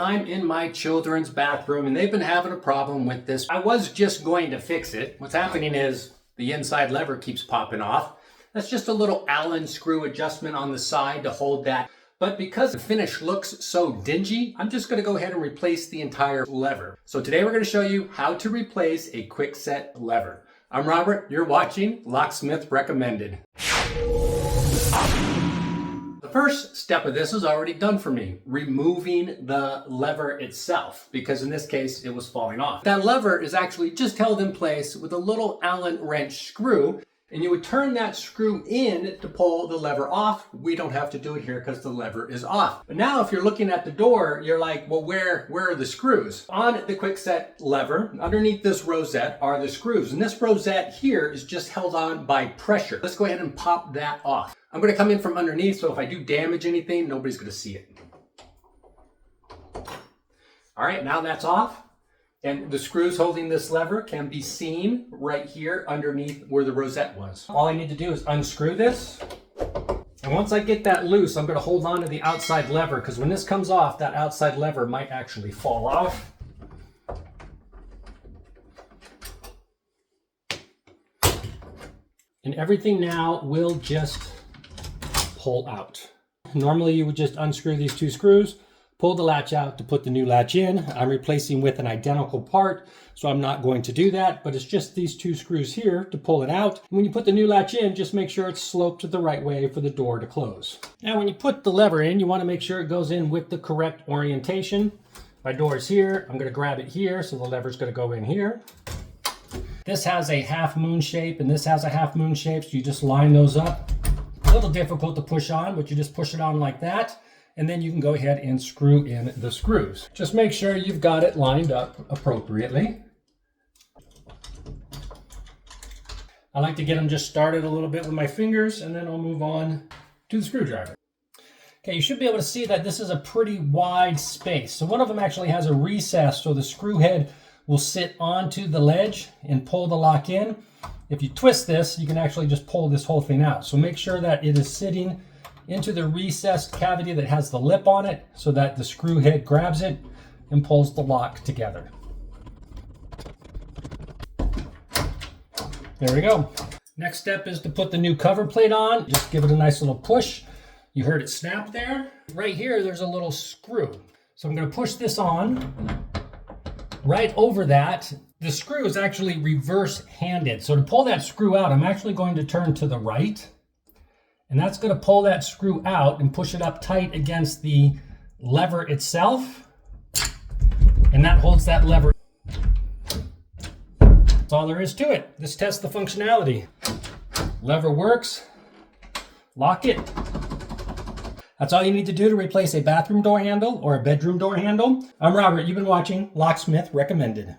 I'm in my children's bathroom and they've been having a problem with this. I was just going to fix it. What's happening is the inside lever keeps popping off. That's just a little Allen screw adjustment on the side to hold that. But because the finish looks so dingy, I'm just going to go ahead and replace the entire lever. So today we're going to show you how to replace a Kwikset lever. I'm Robert, you're watching Locksmith Recommended. The first step of this is already done for me, removing the lever itself, because in this case it was falling off. That lever is actually just held in place with a little Allen wrench screw, and you would turn that screw in to pull the lever off. We don't have to do it here because the lever is off. But now if you're looking at the door, you're like, well, where are the screws? On the Kwikset lever, underneath this rosette are the screws. And this rosette here is just held on by pressure. Let's go ahead and pop that off. I'm going to come in from underneath, so if I do damage anything, nobody's going to see it. All right, now that's off. And the screws holding this lever can be seen right here underneath where the rosette was. All I need to do is unscrew this. And once I get that loose, I'm going to hold on to the outside lever, because when this comes off, that outside lever might actually fall off. And everything now will just pull out. Normally you would just unscrew these two screws, pull the latch out to put the new latch in. I'm replacing with an identical part, so I'm not going to do that, but it's just these two screws here to pull it out. When you put the new latch in, just make sure it's sloped the right way for the door to close. Now when you put the lever in, you want to make sure it goes in with the correct orientation. My door is here. I'm going to grab it here, so the lever's going to go in here. This has a half moon shape, and this has a half moon shape, so you just line those up. A little difficult to push on, but you just push it on like that. And then you can go ahead and screw in the screws. Just make sure you've got it lined up appropriately. I like to get them just started a little bit with my fingers, and then I'll move on to the screwdriver. Okay, you should be able to see that this is a pretty wide space. So one of them actually has a recess, so the screw head will sit onto the ledge and pull the lock in. If you twist this, you can actually just pull this whole thing out. So make sure that it is sitting into the recessed cavity that has the lip on it, so that the screw head grabs it and pulls the lock together. There we go. Next step is to put the new cover plate on. Just give it a nice little push. You heard it snap there. Right here, there's a little screw. So I'm going to push this on. Right over that, the screw is actually reverse-handed. So to pull that screw out, I'm actually going to turn to the right. And that's going to pull that screw out and push it up tight against the lever itself. And that holds that lever. That's all there is to it. This tests the functionality. Lever works. Lock it. That's all you need to do to replace a bathroom door handle or a bedroom door handle. I'm Robert. You've been watching Locksmith Recommended.